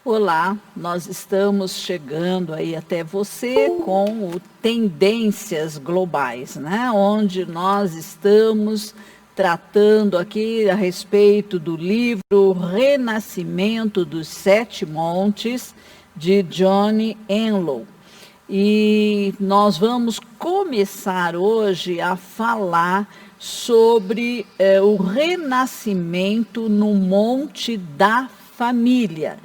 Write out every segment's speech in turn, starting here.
Olá, nós estamos chegando aí até você com o Tendências Globais, né? Onde nós estamos tratando aqui a respeito do livro Renascimento dos Sete Montes, de Johnny Enlow. E nós vamos começar hoje a falar sobre o renascimento no Monte da Família.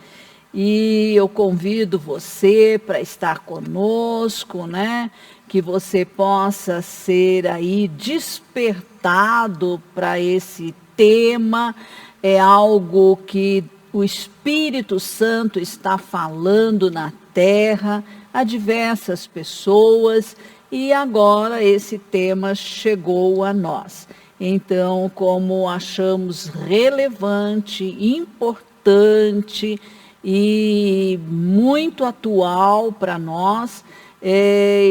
E eu convido você para estar conosco, né? Que você possa ser aí despertado para esse tema. É algo que o Espírito Santo está falando na terra a diversas pessoas e agora esse tema chegou a nós. Então, como achamos relevante, importante e muito atual para nós,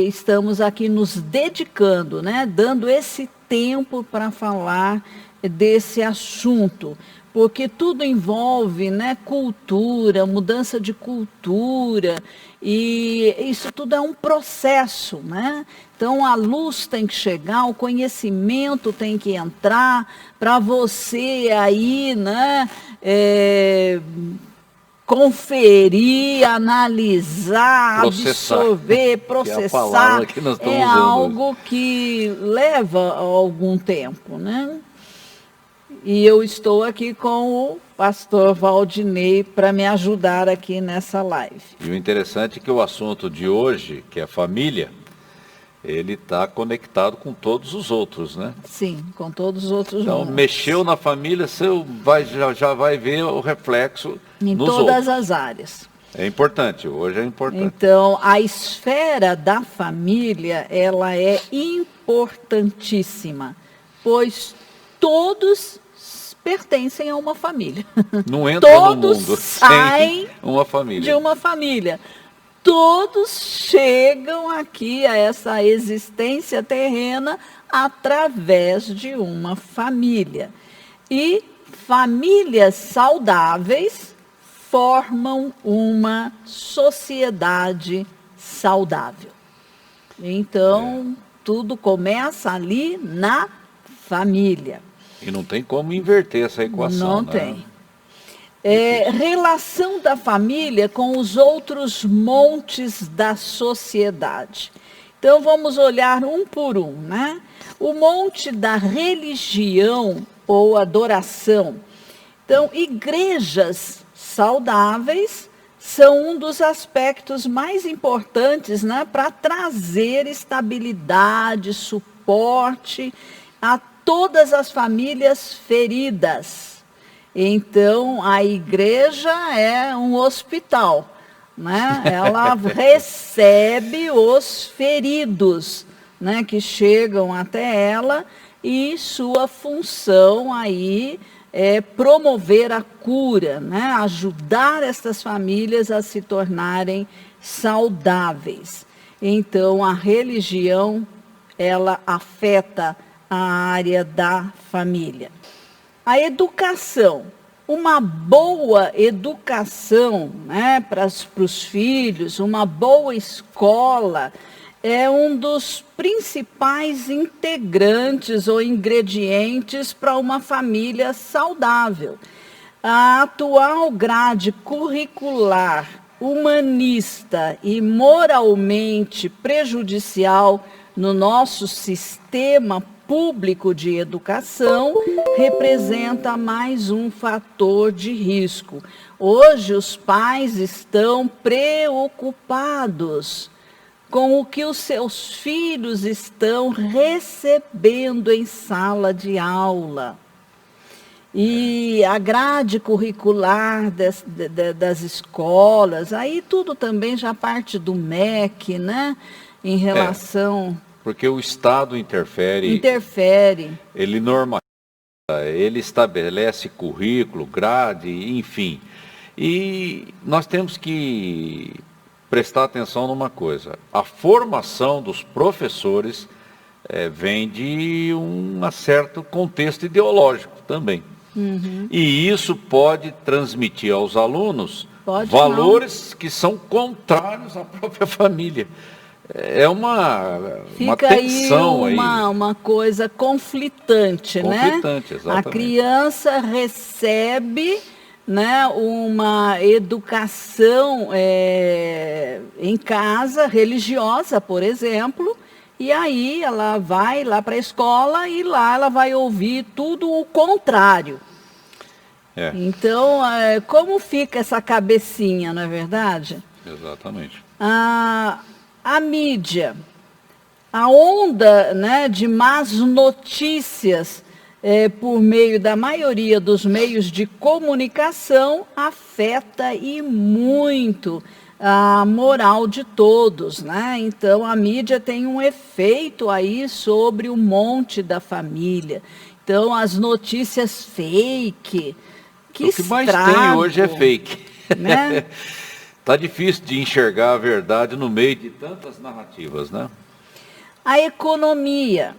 estamos aqui nos dedicando, né, dando esse tempo para falar desse assunto, porque tudo envolve, né, cultura, mudança de cultura, e isso tudo é um processo, né? Então a luz tem que chegar, o conhecimento tem que entrar para você aí, né, conferir, analisar, absorver, processar, que nós é estamos usando algo que leva algum tempo, né? E eu estou aqui com o pastor Valdinei para me ajudar aqui nessa live. E o interessante é que o assunto de hoje, que é a família, ele está conectado com todos os outros, né? Sim, com todos os outros Então, montes. mexeu na família, você já vai ver o reflexo Em nos todas outros. as áreas. É importante, hoje é importante. Então, a esfera da família, ela é importantíssima, pois todos pertencem a uma família. Não entra Todos no mundo saem sem uma família. de uma família. Todos chegam aqui a essa existência terrena através de uma família. E famílias saudáveis formam uma sociedade saudável. Então, tudo começa ali na família. E não tem como inverter essa equação, Não né? tem. Relação da família com os outros montes da sociedade. Então, vamos olhar um por um, né? O monte da religião ou adoração. Então, igrejas saudáveis são um dos aspectos mais importantes, né, para trazer estabilidade, suporte a todas as famílias feridas. Então, a igreja é um hospital, né? Ela recebe os feridos, né, que chegam até ela, e sua função aí é promover a cura, né? Ajudar essas famílias a se tornarem saudáveis. Então, a religião, ela afeta a área da família. A educação, uma boa educação, né, para os filhos, uma boa escola, é um dos principais integrantes ou ingredientes para uma família saudável. A atual grade curricular, humanista e moralmente prejudicial no nosso sistema público de educação representa mais um fator de risco. Hoje os pais estão preocupados com o que os seus filhos estão recebendo em sala de aula. E a grade curricular das escolas, aí tudo também já parte do MEC, né? Em relação... Porque o Estado interfere. Ele normaliza, ele estabelece currículo, grade, enfim. E nós temos que prestar atenção numa coisa. A formação dos professores vem de um certo contexto ideológico também. Uhum. E isso pode transmitir aos alunos Pode valores que são contrários à própria família. É uma tensão aí. Uma coisa conflitante, né? Conflitante, exatamente. A criança recebe, né, uma educação em casa, religiosa, por exemplo, e aí ela vai lá para a escola e lá ela vai ouvir tudo o contrário. Então, como fica essa cabecinha, não é verdade? Exatamente. A mídia, a onda, né, de más notícias por meio da maioria dos meios de comunicação afeta e muito a moral de todos, né? Então a mídia tem um efeito aí sobre o monte da família. Então as notícias fake, que o que mais tem hoje é fake, né? Tá difícil de enxergar a verdade no meio de tantas narrativas, né? A economia,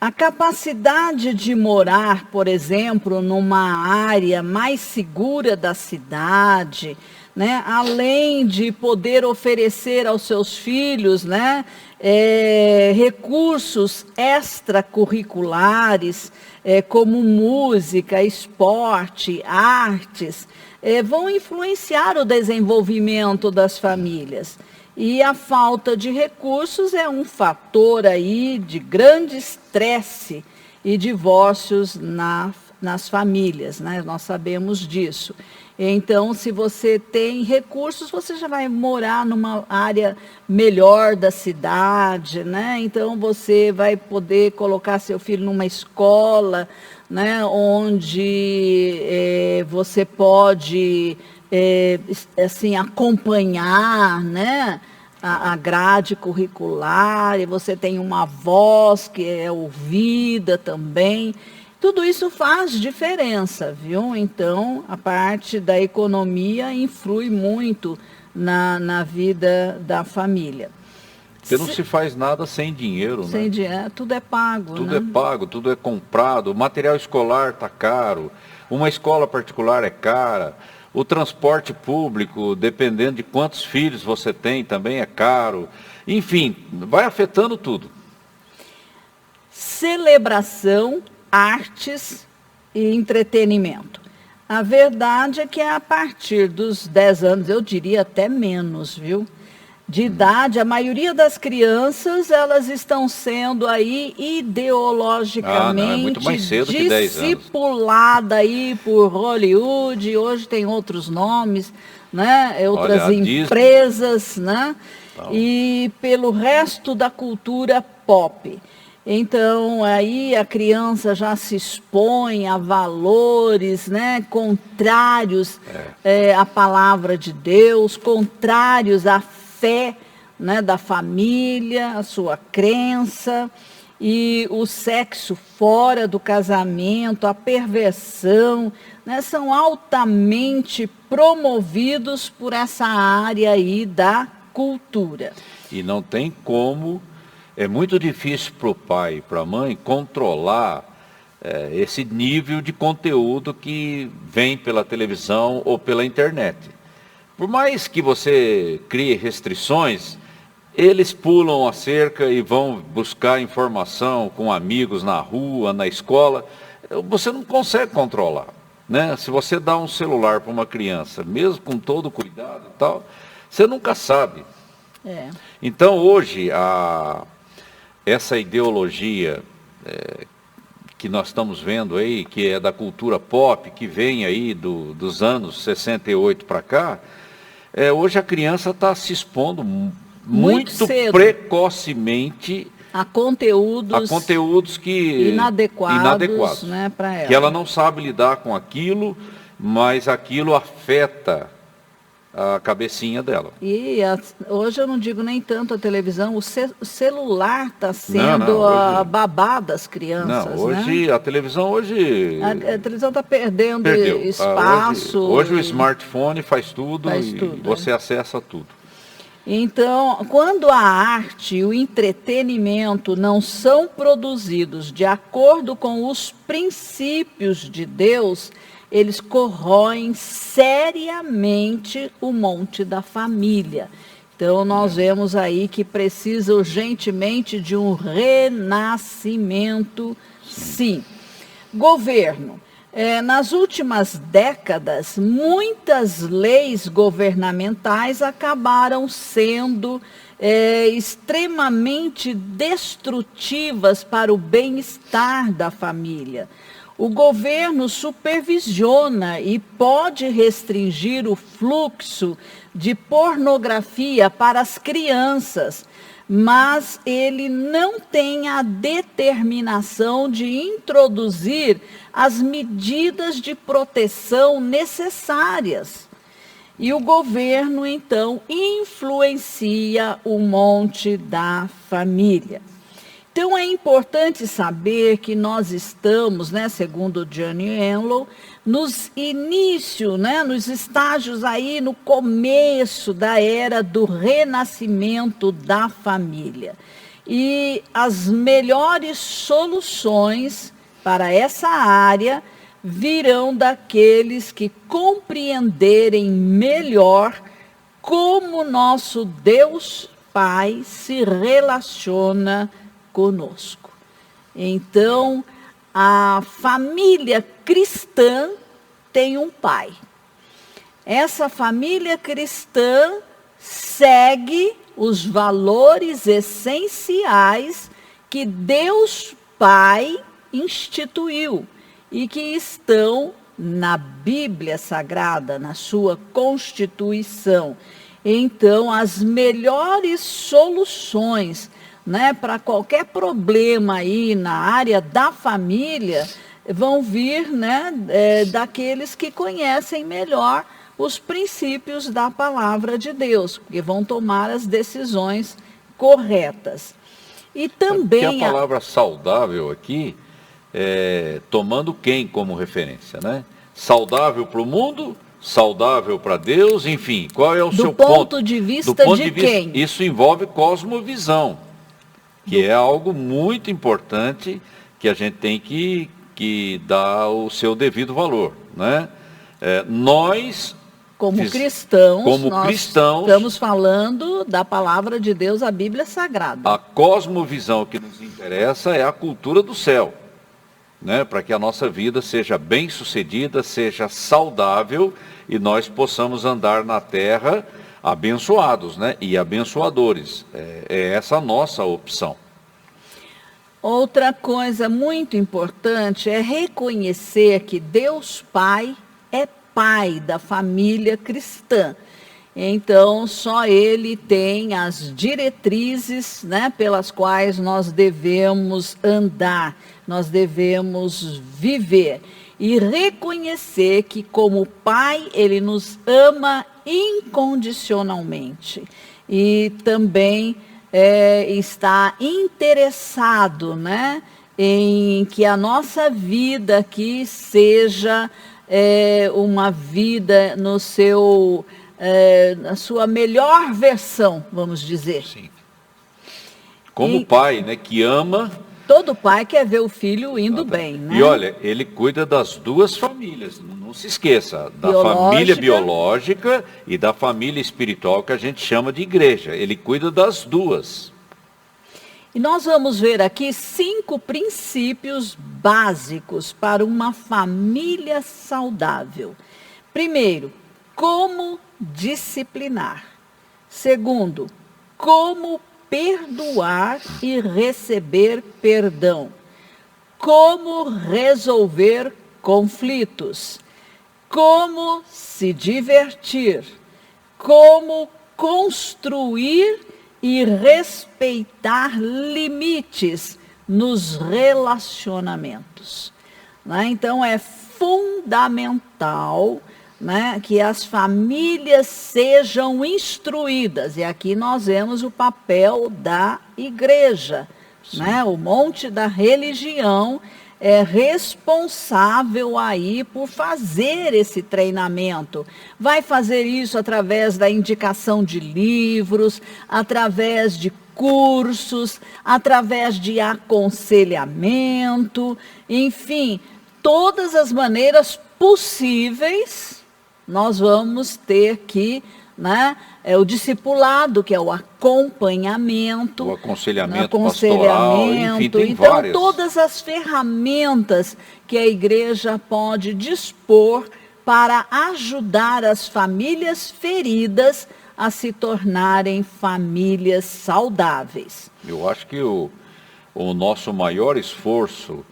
a capacidade de morar, por exemplo, numa área mais segura da cidade, né? Além de poder oferecer aos seus filhos, né, recursos extracurriculares, como música, esporte, artes, vão influenciar o desenvolvimento das famílias. E a falta de recursos é um fator aí de grande estresse e divórcios nas famílias, né? Nós sabemos disso. Então, se você tem recursos, você já vai morar numa área melhor da cidade, né? Então, você vai poder colocar seu filho numa escola, né, onde você pode assim, acompanhar, né, a grade curricular, e você tem uma voz que é ouvida também. Tudo isso faz diferença, viu? Então, a parte da economia influi muito na vida da família. Porque não se faz nada sem dinheiro, sem né? dinheiro, tudo é pago, tudo né? é pago, tudo é comprado, o material escolar está caro, uma escola particular é cara, o transporte público, dependendo de quantos filhos você tem, também é caro. Enfim, vai afetando tudo. Celebração, artes e entretenimento. A verdade é que a partir dos 10 anos, eu diria até menos, viu? De idade, a maioria das crianças, elas estão sendo aí ideologicamente é muito mais cedo que 10 anos. discipulada aí por Hollywood, hoje tem outros nomes, né? Outras empresas, Disney, né? Então. E pelo resto da cultura pop. Então, aí a criança já se expõe a valores, né, contrários à palavra de Deus, contrários à fé, né, da família, a sua crença, e o sexo fora do casamento, a perversão, né, são altamente promovidos por essa área aí da cultura. E não tem como, é muito difícil para o pai e para a mãe controlar esse nível de conteúdo que vem pela televisão ou pela internet. Por mais que você crie restrições, eles pulam a cerca e vão buscar informação com amigos na rua, na escola. Você não consegue controlar, né? Se você dá um celular para uma criança, mesmo com todo cuidado e tal, você nunca sabe. Então, hoje, essa ideologia que nós estamos vendo aí, que é da cultura pop, que vem aí dos anos 68 para cá, hoje a criança está se expondo muito precocemente a conteúdos que inadequados, né, para ela. Que ela não sabe lidar com aquilo, mas aquilo afeta a cabecinha dela. E hoje eu não digo nem tanto a televisão, o celular está sendo hoje, a babá das crianças. Não, hoje, né? A televisão hoje... A televisão está perdendo espaço. Hoje o smartphone faz tudo e você acessa tudo. Então, quando a arte e o entretenimento não são produzidos de acordo com os princípios de Deus, eles corroem seriamente o monte da família. Então, nós vemos aí que precisa urgentemente de um renascimento, sim. Governo. Nas últimas décadas, muitas leis governamentais acabaram sendo extremamente destrutivas para o bem-estar da família. O governo supervisiona e pode restringir o fluxo de pornografia para as crianças, mas ele não tem a determinação de introduzir as medidas de proteção necessárias. E o governo, então, influencia o monte da família. Então, é importante saber que nós estamos, segundo Johnny Enlow, nos estágios aí, no começo da era do renascimento da família. E as melhores soluções para essa área virão daqueles que compreenderem melhor como nosso Deus Pai se relaciona conosco. Então, a família cristã tem um pai. Essa família cristã segue os valores essenciais que Deus Pai instituiu e que estão na Bíblia Sagrada, na sua Constituição. Então, as melhores soluções para qualquer problema aí na área da família vão vir daqueles que conhecem melhor os princípios da palavra de Deus, que vão tomar as decisões corretas. E também porque a palavra saudável aqui tomando quem como referência, né? Saudável para o mundo, saudável para Deus, enfim, qual é o seu ponto? Do ponto de vista de quem? Isso envolve cosmovisão, que é algo muito importante que a gente tem que dar o seu devido valor, né? Nós, como cristãos, estamos falando da palavra de Deus, a Bíblia Sagrada. A cosmovisão que nos interessa é a cultura do céu, né? Para que a nossa vida seja bem-sucedida, seja saudável e nós possamos andar na terra abençoados, né? E abençoadores. É essa a nossa opção. Outra coisa muito importante é reconhecer que Deus Pai é pai da família cristã. Então, só Ele tem as diretrizes, pelas quais nós devemos andar, nós devemos viver. E reconhecer que, como Pai, Ele nos ama incondicionalmente. E também está interessado, em que a nossa vida aqui seja uma vida na sua melhor versão, vamos dizer. Sim. Como pai, que ama. Todo pai quer ver o filho indo bem, E olha, ele cuida das duas famílias, não se esqueça, da família biológica e da família espiritual que a gente chama de igreja. Ele cuida das duas. E nós vamos ver aqui 5 princípios básicos para uma família saudável. Primeiro, como disciplinar. Segundo, como perdoar e receber perdão. Como resolver conflitos. Como se divertir. Como construir e respeitar limites nos relacionamentos. Então, é fundamental que as famílias sejam instruídas. E aqui nós vemos o papel da igreja. O monte da religião é responsável aí por fazer esse treinamento. Vai fazer isso através da indicação de livros, através de cursos, através de aconselhamento, enfim, todas as maneiras possíveis, nós vamos ter que, né, o discipulado, que é o acompanhamento, o aconselhamento pastoral, enfim, tem então várias. todas as ferramentas que a igreja pode dispor para ajudar as famílias feridas a se tornarem famílias saudáveis. Eu acho que o nosso maior esforço,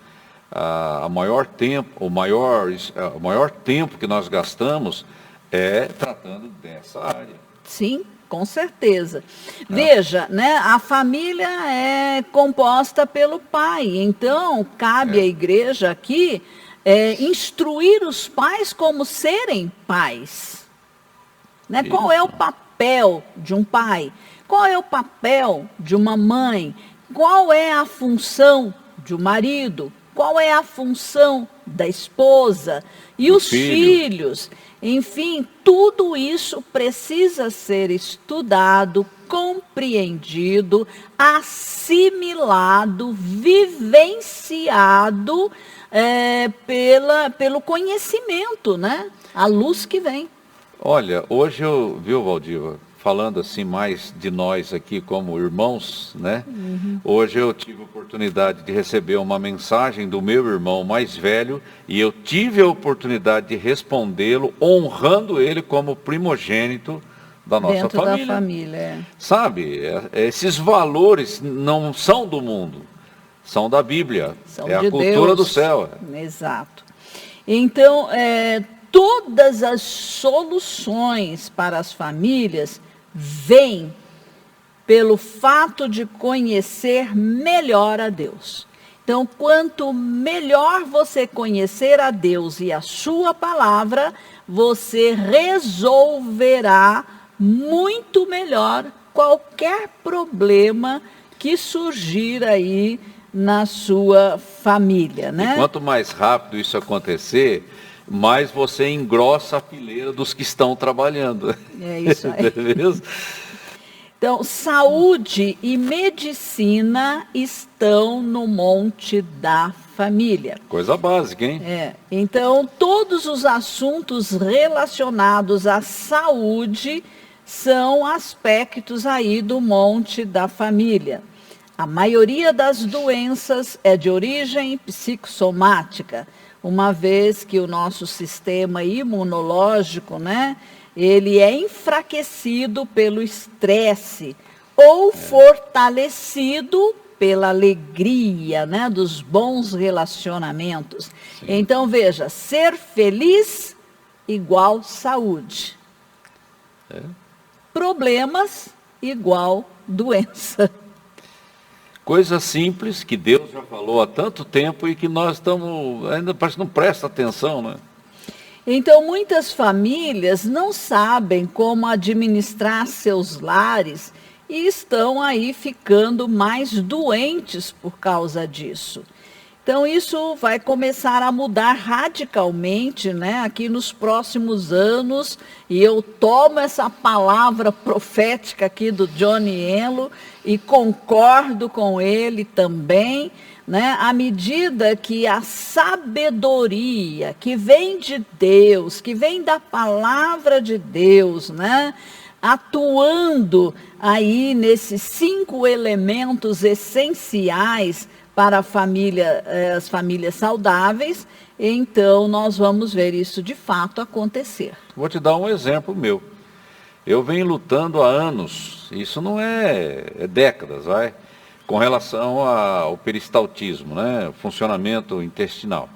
o maior tempo que nós gastamos é tratando dessa área. Sim, com certeza. Veja, né, a família é composta pelo pai, então cabe à igreja aqui instruir os pais como serem pais. Né? Qual é o papel de um pai? Qual é o papel de uma mãe? Qual é a função de um marido? Qual é a função da esposa? E os filhos? Enfim, tudo isso precisa ser estudado, compreendido, assimilado, vivenciado pelo conhecimento, né? A luz que vem. Olha, hoje viu, Valdiva, falando assim mais de nós aqui como irmãos, né? Hoje eu tive a oportunidade de receber uma mensagem do meu irmão mais velho e eu tive a oportunidade de respondê-lo, honrando ele como primogênito da nossa Dentro família. da família. Sabe, esses valores não são do mundo, são da Bíblia, São é a de cultura Deus. do céu. Exato. Então, todas as soluções para as famílias vêm pelo fato de conhecer melhor a Deus. Então, quanto melhor você conhecer a Deus e a sua palavra, você resolverá muito melhor qualquer problema que surgir aí na sua família, né? E quanto mais rápido isso acontecer, mais você engrossa a fileira dos que estão trabalhando. É isso aí. Beleza? Então, saúde e medicina estão no monte da família. Coisa básica, hein? Então, todos os assuntos relacionados à saúde são aspectos aí do monte da família. A maioria das doenças é de origem psicossomática, uma vez que o nosso sistema imunológico, né, ele é enfraquecido pelo estresse ou fortalecido pela alegria, né, dos bons relacionamentos. Sim. Então, veja, ser feliz igual saúde. Problemas igual doença. Coisa simples que Deus já falou há tanto tempo e que nós estamos, ainda parece que não presta atenção, né? Então, muitas famílias não sabem como administrar seus lares e estão aí ficando mais doentes por causa disso. Então, isso vai começar a mudar radicalmente, né, aqui nos próximos anos, e eu tomo essa palavra profética aqui do Johnny Enloe e concordo com ele também, né, à medida que a sabedoria que vem de Deus, que vem da palavra de Deus, né, atuando aí nesses 5 elementos essenciais para as famílias saudáveis, então nós vamos ver isso de fato acontecer. Vou te dar um exemplo meu. Eu venho lutando há anos, isso não é décadas, vai, com relação ao peristaltismo, né, funcionamento intestinal.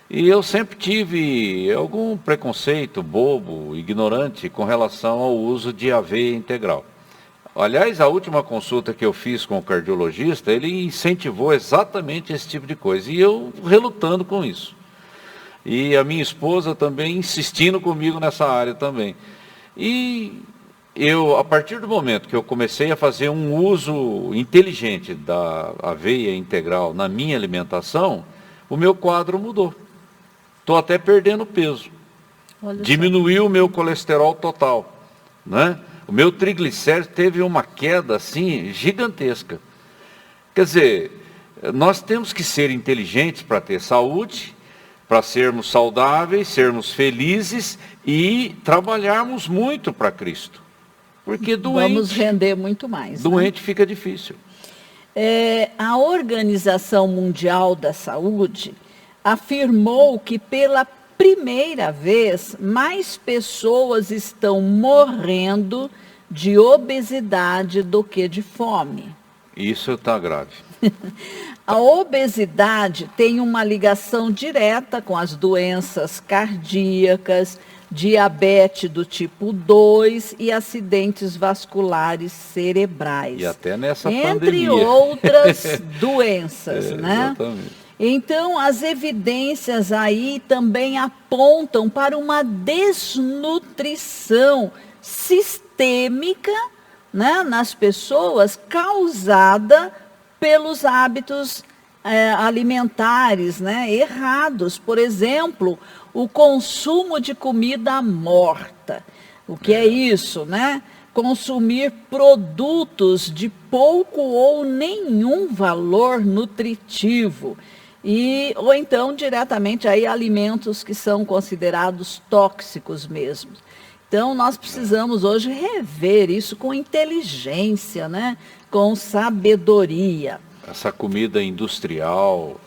E eu sempre tive algum preconceito bobo, ignorante, com relação ao uso de aveia integral. Aliás, a última consulta que eu fiz com o cardiologista, ele incentivou exatamente esse tipo de coisa. E eu relutando com isso. E a minha esposa também insistindo comigo nessa área também. E eu, a partir do momento que eu comecei a fazer um uso inteligente da aveia integral na minha alimentação, o meu quadro mudou. Estou até perdendo peso. Diminuiu o meu colesterol total, né? O meu triglicérido teve uma queda assim gigantesca. Quer dizer, nós temos que ser inteligentes para ter saúde, para sermos saudáveis, sermos felizes e trabalharmos muito para Cristo. Porque Vamos render muito mais. Doente fica difícil. A Organização Mundial da Saúde afirmou que pela primeira vez mais pessoas estão morrendo de obesidade do que de fome. Isso está grave. A obesidade tem uma ligação direta com as doenças cardíacas, diabetes do tipo 2 e acidentes vasculares cerebrais. E até nessa entre pandemia. outras doenças, né? Exatamente. Então, as evidências aí também apontam para uma desnutrição sistêmica, né, nas pessoas causada pelos hábitos alimentares, né, errados. Por exemplo, o consumo de comida morta. O que é isso, né? Consumir produtos de pouco ou nenhum valor nutritivo. Ou então, diretamente, aí, alimentos que são considerados tóxicos mesmo. Então, nós precisamos hoje rever isso com inteligência, né? Com sabedoria. Essa comida industrial,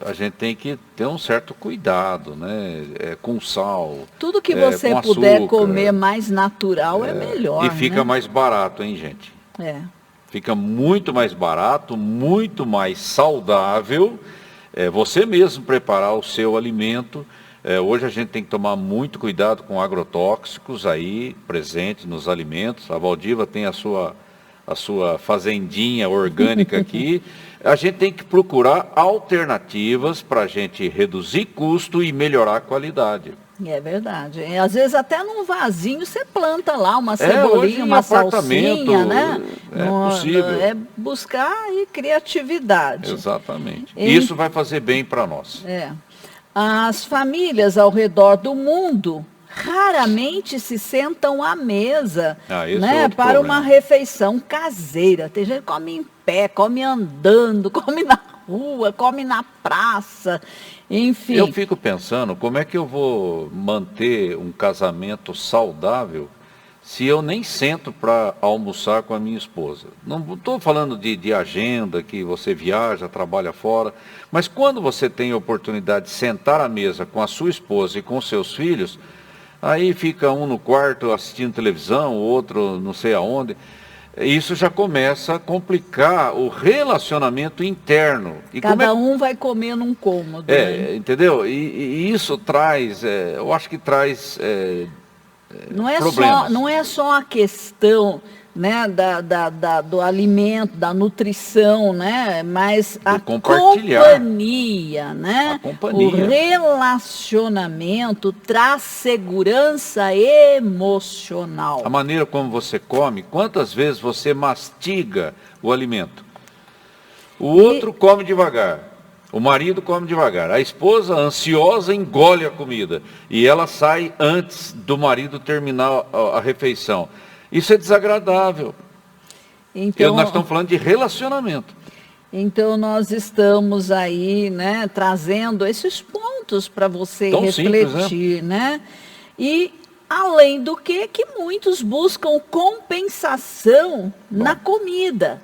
a gente tem que ter um certo cuidado, né? Com sal. Tudo que você com puder açúcar, comer mais natural é melhor. E fica né? mais barato, hein, gente? Fica muito mais barato, muito mais saudável. Você mesmo preparar o seu alimento. Hoje a gente tem que tomar muito cuidado com agrotóxicos aí presentes nos alimentos. A Valdiva tem a sua fazendinha orgânica aqui. A gente tem que procurar alternativas para a gente reduzir custo e melhorar a qualidade. É verdade. Às vezes até num vasinho você planta lá uma cebolinha, uma salsinha, né? É possível. É buscar aí criatividade. Exatamente. Isso vai fazer bem para nós. As famílias ao redor do mundo raramente se sentam à mesa, né, para uma refeição caseira. Tem gente que come em pé, come andando, come na rua, come na praça, enfim. Eu fico pensando, como é que eu vou manter um casamento saudável se eu nem sento para almoçar com a minha esposa? Não estou falando de agenda, que você viaja, trabalha fora, mas quando você tem a oportunidade de sentar à mesa com a sua esposa e com seus filhos, aí fica um no quarto assistindo televisão, o outro não sei aonde. Isso já começa a complicar o relacionamento interno. E Cada um vai comer num cômodo. Entendeu? E isso traz, eu acho que traz problemas. Não é só a questão, né, do alimento, da nutrição, né, mas a companhia, né? O relacionamento traz segurança emocional. A maneira como você come, quantas vezes você mastiga o alimento? O outro come devagar. O marido come devagar. A esposa, ansiosa, engole a comida. E ela sai antes do marido terminar a refeição. Isso é desagradável. Então, nós estamos falando de relacionamento. Então, nós estamos aí, né, trazendo esses pontos para você refletir, né? E, além do que muitos buscam compensação na comida.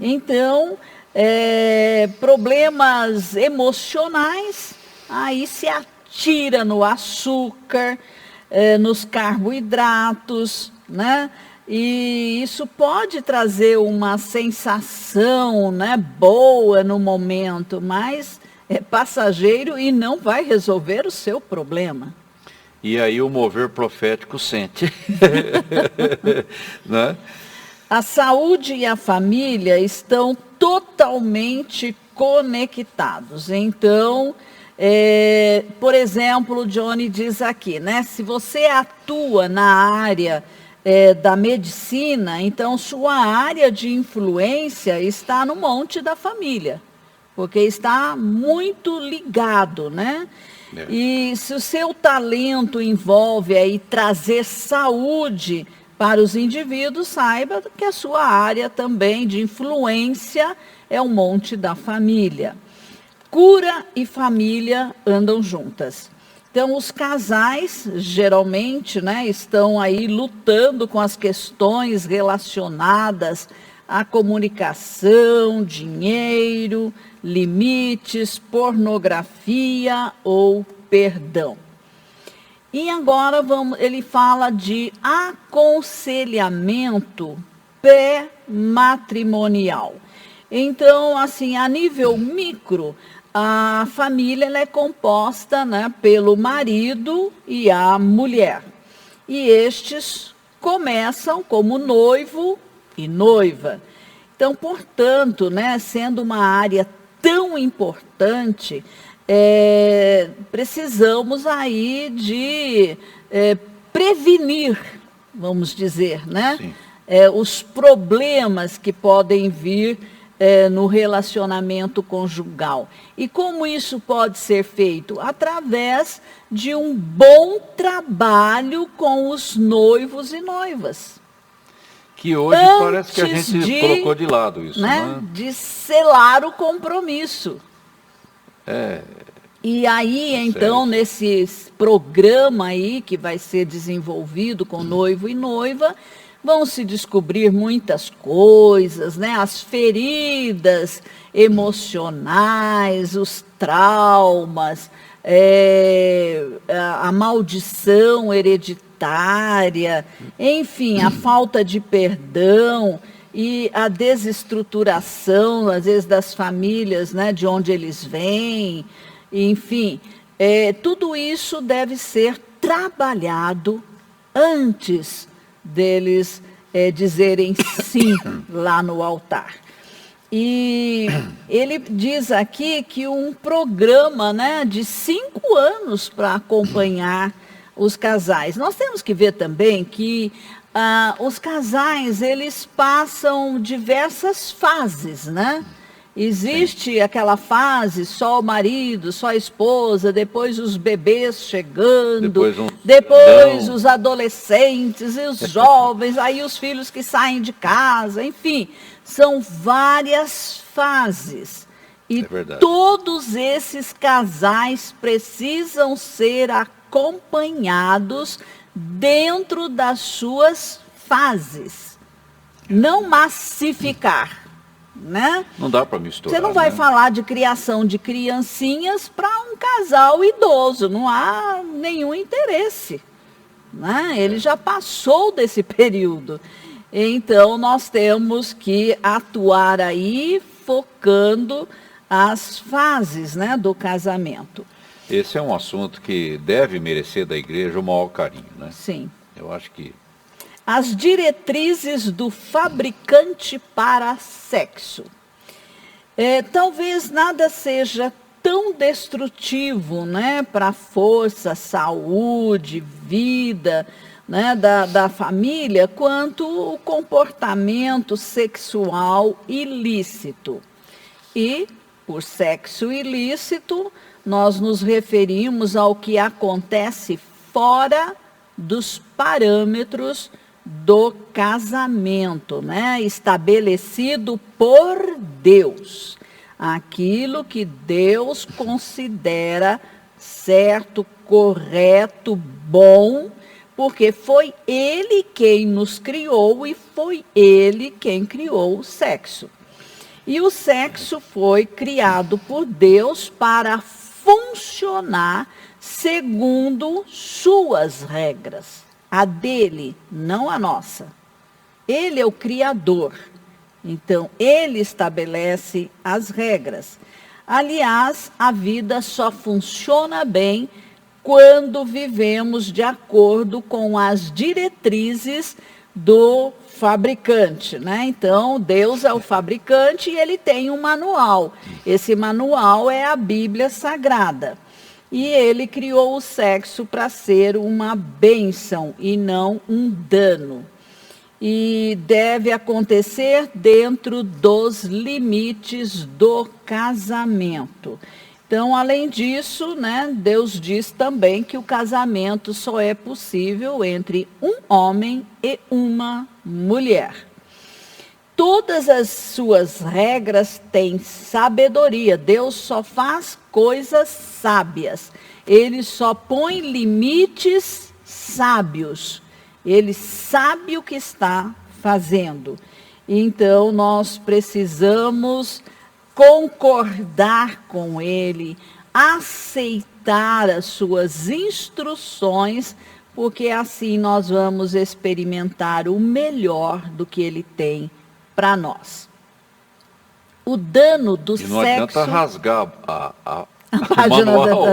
Então, problemas emocionais, aí se atira no açúcar, nos carboidratos, né? E isso pode trazer uma sensação, né, boa no momento, mas é passageiro e não vai resolver o seu problema. E aí o mover profético sente. Né? A saúde e a família estão totalmente conectados. Então, por exemplo, o Johnny diz aqui, né? Se você atua na área da medicina, então sua área de influência está no monte da família, porque está muito ligado, né? E se o seu talento envolve aí trazer saúde para os indivíduos, saiba que a sua área também de influência é o monte da família. cura e família andam juntas. Então, os casais, geralmente, né, estão aí lutando com as questões relacionadas à comunicação, dinheiro, limites, pornografia ou perdão. E agora ele fala de aconselhamento pré-matrimonial. Então, assim, a nível micro, a família ela é composta, né, pelo marido e a mulher. E estes começam como noivo e noiva. Então, portanto, né, sendo uma área tão importante, precisamos aí de prevenir, vamos dizer, né, os problemas que podem vir no relacionamento conjugal. E como isso pode ser feito? Através de um bom trabalho com os noivos e noivas. Que hoje parece que a gente colocou de lado isso, né? De selar o compromisso. E aí, então, nesse programa aí que vai ser desenvolvido com noivo e noiva, vão se descobrir muitas coisas, né? As feridas emocionais, os traumas, a maldição hereditária, enfim, a falta de perdão e a desestruturação, às vezes, das famílias, né, de onde eles vêm, enfim, tudo isso deve ser trabalhado antes deles dizerem sim lá no altar. E ele diz aqui que um programa, né, de 5 anos para acompanhar os casais. Nós temos que ver também que os casais, eles passam diversas fases, né? Existe aquela fase, só o marido, só a esposa, depois os bebês chegando, depois os adolescentes e os jovens, aí os filhos que saem de casa, enfim, são várias fases. E todos esses casais precisam ser acompanhados dentro das suas fases, não massificar. Né? Não dá para misturar. Você não vai falar de criação de criancinhas para um casal idoso, não há nenhum interesse. Né? Ele já passou desse período. Então, nós temos que atuar aí focando as fases, né, do casamento. Esse é um assunto que deve merecer da igreja o maior carinho, né? Sim. Eu acho que as diretrizes do fabricante para sexo. Talvez nada seja tão destrutivo, né, para a força, saúde, vida, né, da família, quanto o comportamento sexual ilícito. E, por sexo ilícito, nós nos referimos ao que acontece fora dos parâmetros do casamento, né? Estabelecido por Deus. Aquilo que Deus considera certo, correto, bom, porque foi Ele quem nos criou e foi Ele quem criou o sexo. E o sexo foi criado por Deus para funcionar segundo suas regras. A dele, não a nossa. Ele é o Criador. Então, ele estabelece as regras. Aliás, a vida só funciona bem quando vivemos de acordo com as diretrizes do fabricante, né? Então, Deus é o fabricante e ele tem um manual. Esse manual é a Bíblia Sagrada. E ele criou o sexo para ser uma bênção e não um dano. E deve acontecer dentro dos limites do casamento. Então, além disso, né, Deus diz também que o casamento só é possível entre um homem e uma mulher. todas as suas regras têm sabedoria. Deus só faz coisas sábias. Ele só põe limites sábios. Ele sabe o que está fazendo. Então, nós precisamos concordar com Ele, aceitar as suas instruções, porque assim nós vamos experimentar o melhor do que Ele tem para nós. O dano do sexo... E não adianta rasgar a página o manual,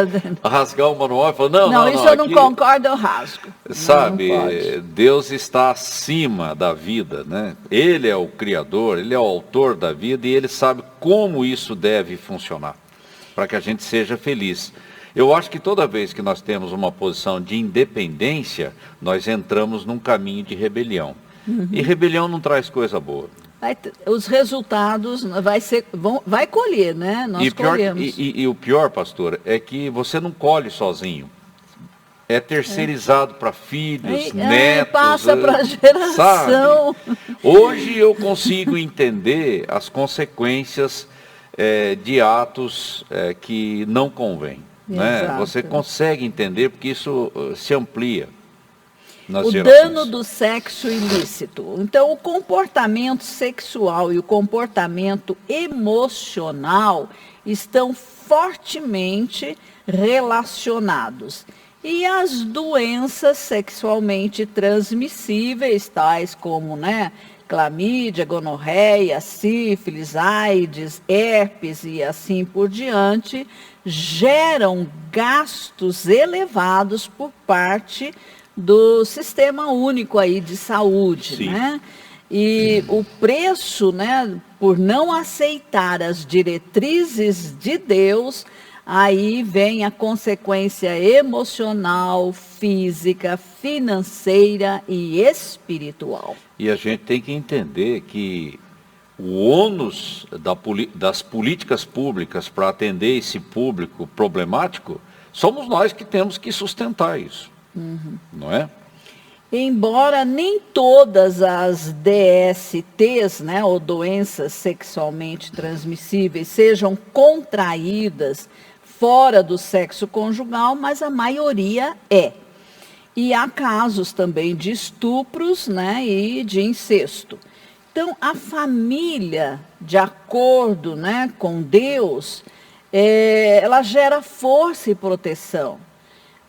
rasgar o manual e falar, não, isso eu não concordo, eu rasgo. Sabe, Deus está acima da vida, né? Ele é o Criador, Ele é o autor da vida e Ele sabe como isso deve funcionar, para que a gente seja feliz. Eu acho que toda vez que nós temos uma posição de independência, nós entramos num caminho de rebelião. E rebelião não traz coisa boa. Os resultados vai colher, né? Nós colhemos. E o pior, pastor, é que você não colhe sozinho. É terceirizado para filhos, netos. Passa para a geração. Sabe? Hoje eu consigo entender as consequências de atos que não convêm. Né? Você consegue entender porque isso se amplia. O dano do sexo ilícito. Então, o comportamento sexual e o comportamento emocional estão fortemente relacionados. E as doenças sexualmente transmissíveis, tais como, clamídia, gonorreia, sífilis, AIDS, herpes e assim por diante, geram gastos elevados por parte do Sistema Único aí de Saúde, né? E o preço, por não aceitar as diretrizes de Deus, aí vem a consequência emocional, física, financeira e espiritual. E a gente tem que entender que o ônus das políticas públicas para atender esse público problemático, somos nós que temos que sustentar isso. Não é? Embora nem todas as DSTs, ou doenças sexualmente transmissíveis, sejam contraídas fora do sexo conjugal, mas a maioria é. E há casos também de estupros, e de incesto. Então, a família, de acordo, com Deus, ela gera força e proteção.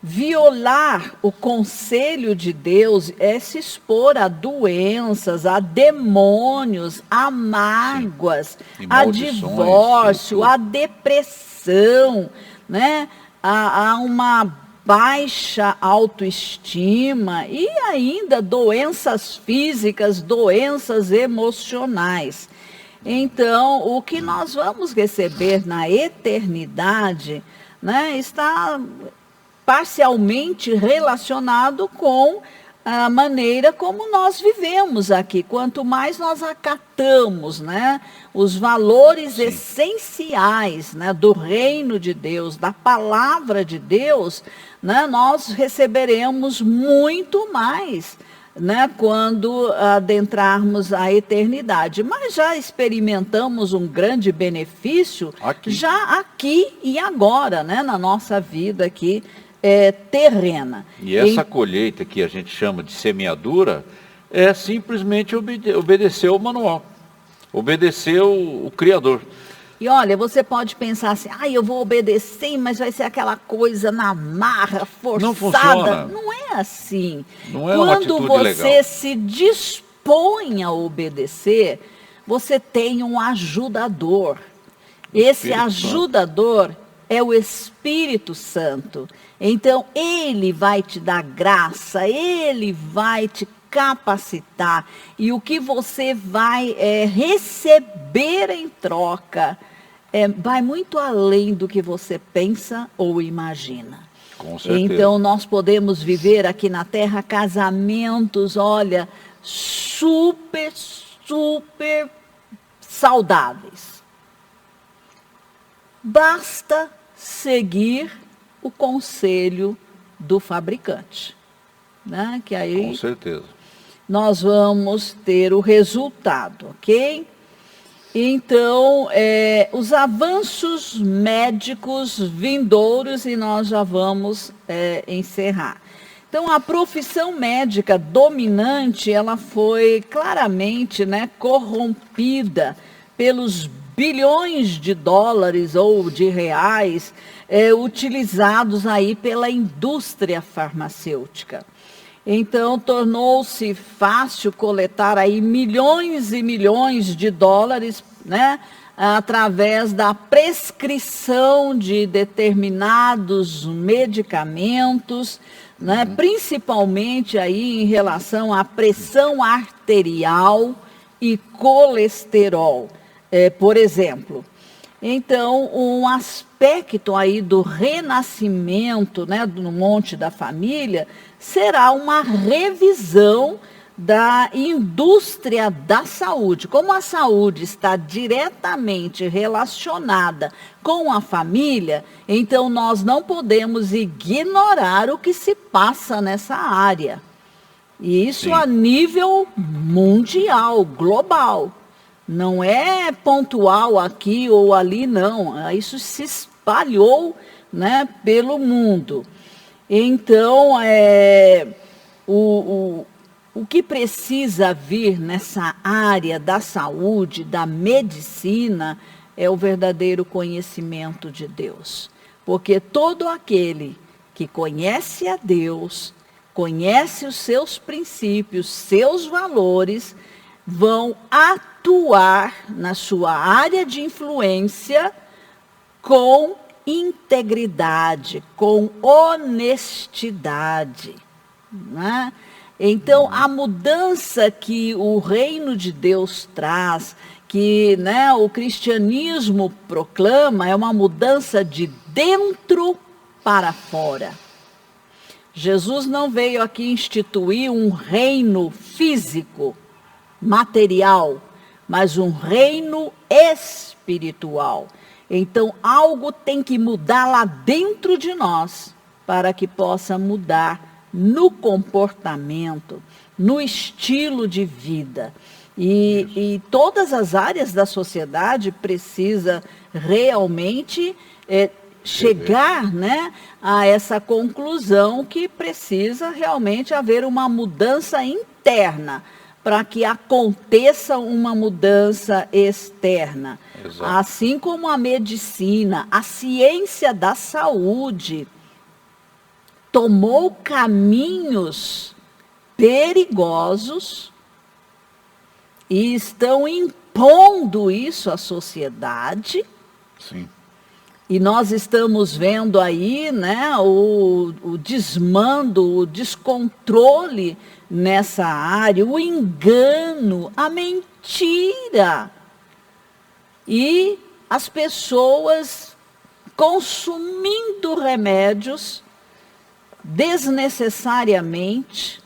Violar o conselho de Deus é se expor a doenças, a demônios, a mágoas, a divórcio, a depressão, a uma baixa autoestima e ainda doenças físicas, doenças emocionais. Então, o que nós vamos receber na eternidade, está parcialmente relacionado com a maneira como nós vivemos aqui. Quanto mais nós acatamos, os valores essenciais, do reino de Deus, da palavra de Deus, nós receberemos muito mais, quando adentrarmos a eternidade. Mas já experimentamos um grande benefício já aqui e agora, na nossa vida aqui terrena. E essa colheita que a gente chama de semeadura é simplesmente obedecer o manual, obedecer o Criador. E olha, você pode pensar assim, eu vou obedecer, mas vai ser aquela coisa na marra, forçada. Não funciona. Não é assim. Não é uma atitude legal. Quando você se dispõe a obedecer, você tem um ajudador. Esse ajudador é o Espírito Santo. Então, ele vai te dar graça, ele vai te capacitar. E o que você vai receber em troca vai muito além do que você pensa ou imagina. Com certeza. Então, nós podemos viver aqui na Terra casamentos, olha, super, super saudáveis. Basta seguir o conselho do fabricante, que aí com certeza. nós vamos ter o resultado, ok? Então, os avanços médicos vindouros, e nós já vamos encerrar. Então, a profissão médica dominante, ela foi claramente, né, corrompida pelos bilhões de dólares ou de reais utilizados aí pela indústria farmacêutica. Então, tornou-se fácil coletar aí milhões e milhões de dólares, né, através da prescrição de determinados medicamentos, né, principalmente aí em relação à pressão arterial e colesterol, por exemplo. Então, um aspecto aí do renascimento, né, no Monte da Família, será uma revisão da indústria da saúde. Como a saúde está diretamente relacionada com a família, então nós não podemos ignorar o que se passa nessa área. E isso Sim. a nível mundial, global. Não é pontual aqui ou ali, não. Isso se espalhou, né, pelo mundo. Então, o que precisa vir nessa área da saúde, da medicina, é o verdadeiro conhecimento de Deus. Porque todo aquele que conhece a Deus, conhece os seus princípios, seus valores, vão atuar na sua área de influência com integridade, com honestidade, né? Então, a mudança que o reino de Deus traz, que, né, o cristianismo proclama, é uma mudança de dentro para fora. Jesus não veio aqui instituir um reino físico, material, mas um reino espiritual. Então, algo tem que mudar lá dentro de nós para que possa mudar no comportamento, no estilo de vida. E todas as áreas da sociedade precisa realmente chegar, né, a essa conclusão que precisa realmente haver uma mudança interna para que aconteça uma mudança externa. Exato. Assim como a medicina, a ciência da saúde tomou caminhos perigosos e estão impondo isso à sociedade. Sim. E nós estamos vendo aí, né, o desmando, o descontrole nessa área, o engano, a mentira. E as pessoas consumindo remédios desnecessariamente,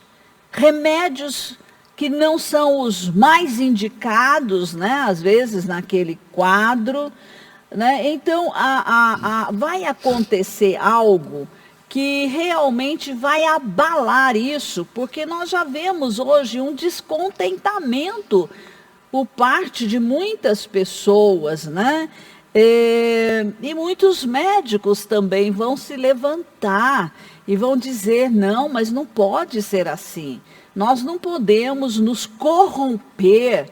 remédios que não são os mais indicados, né, às vezes naquele quadro, né? Então, vai acontecer algo que realmente vai abalar isso, porque nós já vemos hoje um descontentamento por parte de muitas pessoas, né? E muitos médicos também vão se levantar e vão dizer, não, mas não pode ser assim. Nós não podemos nos corromper,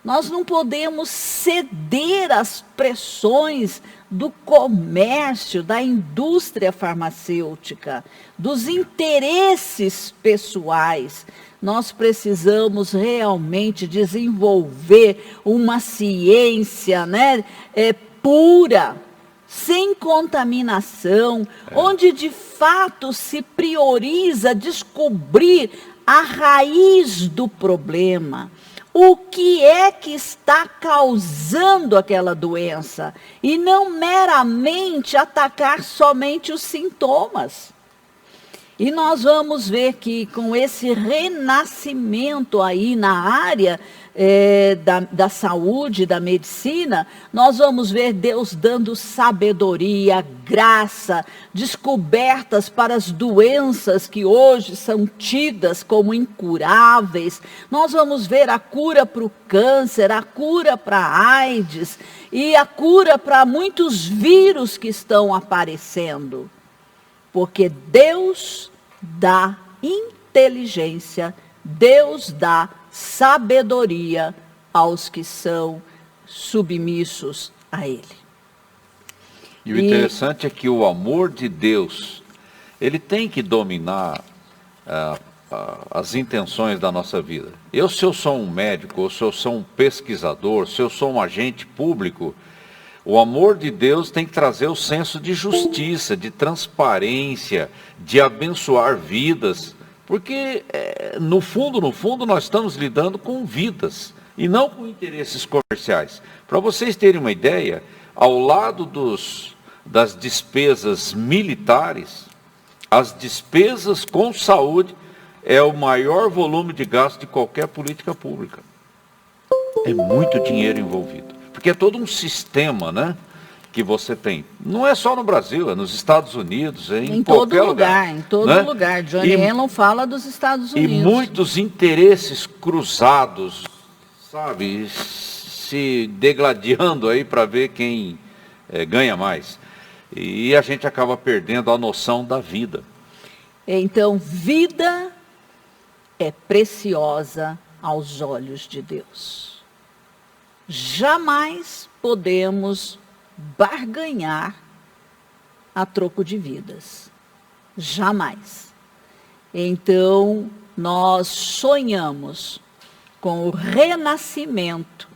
nós não podemos ceder às pressões do comércio, da indústria farmacêutica, dos interesses pessoais. Nós precisamos realmente desenvolver uma ciência, né, pura, sem contaminação, onde de fato se prioriza descobrir a raiz do problema. O que é que está causando aquela doença? E não meramente atacar somente os sintomas. E nós vamos ver que com esse renascimento aí na área da saúde, da medicina, nós vamos ver Deus dando sabedoria, graça, descobertas para as doenças que hoje são tidas como incuráveis. Nós vamos ver a cura para o câncer, a cura para a AIDS e a cura para muitos vírus que estão aparecendo. Porque Deus dá inteligência, Deus dá sabedoria aos que são submissos a Ele. E o interessante é que o amor de Deus, ele tem que dominar as intenções da nossa vida. Se eu sou um médico, ou se eu sou um pesquisador, se eu sou um agente público, o amor de Deus tem que trazer o senso de justiça, de transparência, de abençoar vidas, porque no fundo, nós estamos lidando com vidas e não com interesses comerciais. Para vocês terem uma ideia, ao lado das despesas militares, as despesas com saúde é o maior volume de gasto de qualquer política pública. É muito dinheiro envolvido. Porque é todo um sistema, né, que você tem. Não é só no Brasil, é nos Estados Unidos, é em qualquer lugar. Em todo lugar. Johnny Allen fala dos Estados Unidos. E muitos interesses cruzados, sabe, se degladiando aí para ver quem ganha mais. E a gente acaba perdendo a noção da vida. Então, vida é preciosa aos olhos de Deus. Jamais podemos barganhar a troco de vidas. Jamais. Então, nós sonhamos com o renascimento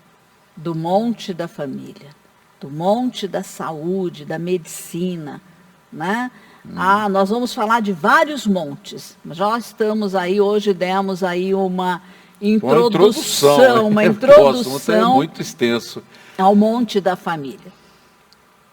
do monte da família, do monte da saúde, da medicina, né? Nós vamos falar de vários montes. Já estamos aí, hoje demos aí uma introdução é muito extenso ao monte da família.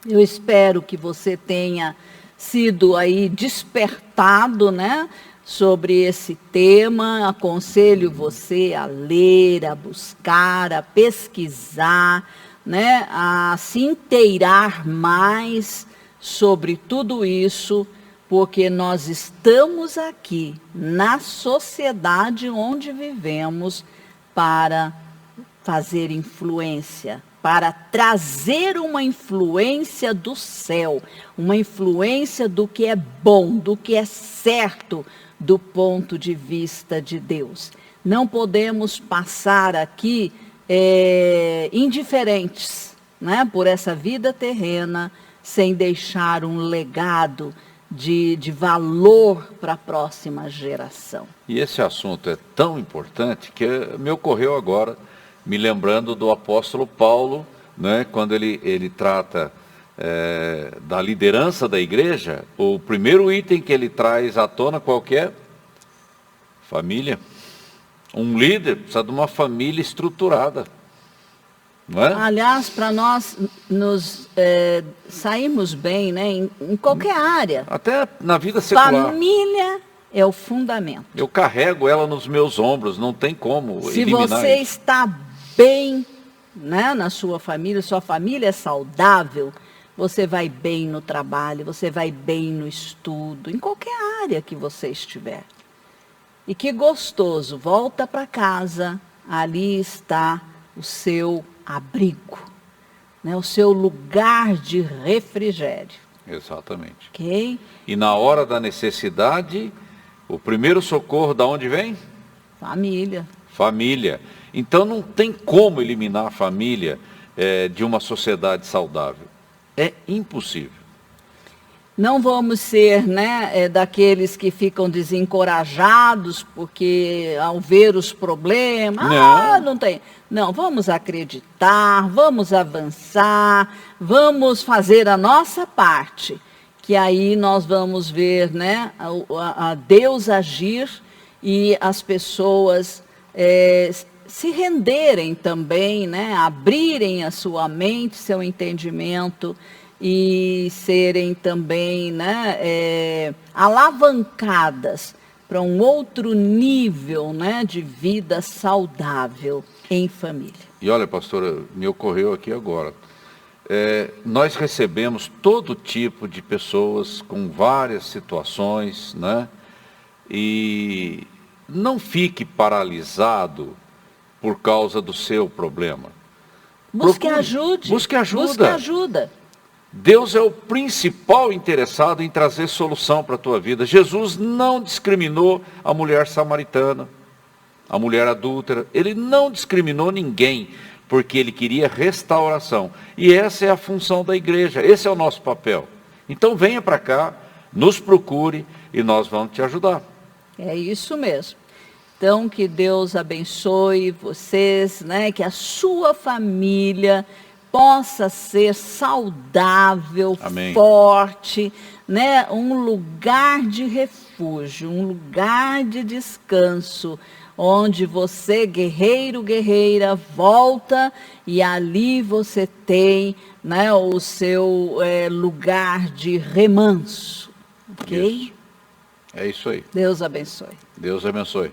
Eu espero que você tenha sido aí despertado, né, sobre esse tema. Aconselho você a ler, a buscar, a pesquisar, né, a se inteirar mais sobre tudo isso, porque nós estamos aqui na sociedade onde vivemos para fazer influência, para trazer uma influência do céu, uma influência do que é bom, do que é certo do ponto de vista de Deus. Não podemos passar aqui indiferentes, né, por essa vida terrena, sem deixar um legado de valor para a próxima geração. E esse assunto é tão importante que me ocorreu agora, me lembrando do apóstolo Paulo, né, quando ele trata da liderança da igreja. O primeiro item que ele traz à tona qual que é? Família. Um líder precisa de uma família estruturada. Não é? Aliás, para nós nos sairmos bem, né, em qualquer área. Até na vida secular. Família é o fundamento. Eu carrego ela nos meus ombros, não tem como Se eliminar você isso. está bem, né, na sua família é saudável, você vai bem no trabalho, você vai bem no estudo, em qualquer área que você estiver. E que gostoso, volta para casa, ali está o seu abrigo, né, o seu lugar de refrigério. Exatamente. Ok? E na hora da necessidade, o primeiro socorro da onde vem? Família. Família. Então não tem como eliminar a família de uma sociedade saudável. É impossível. Não vamos ser, né, daqueles que ficam desencorajados porque ao ver os problemas, não tem. Não, vamos acreditar, vamos avançar, vamos fazer a nossa parte, que aí nós vamos ver, né, a Deus agir e as pessoas se renderem também, né, abrirem a sua mente, seu entendimento e serem também, né, alavancadas para um outro nível, né, de vida saudável em família. E olha, pastora, me ocorreu aqui agora. Nós recebemos todo tipo de pessoas com várias situações, né? E não fique paralisado por causa do seu problema. Busque Procure, ajuda. busque ajuda. Busque ajuda. Deus é o principal interessado em trazer solução para a tua vida. Jesus não discriminou a mulher samaritana, a mulher adúltera. Ele não discriminou ninguém, porque ele queria restauração. E essa é a função da igreja, esse é o nosso papel. Então venha para cá, nos procure e nós vamos te ajudar. É isso mesmo. Então, que Deus abençoe vocês, né? Que a sua família possa ser saudável, Amém. forte, né? Um lugar de refúgio, um lugar de descanso, onde você, guerreiro, guerreira, volta e ali você tem, né, o seu lugar de remanso, ok? É isso aí. Deus abençoe. Deus abençoe.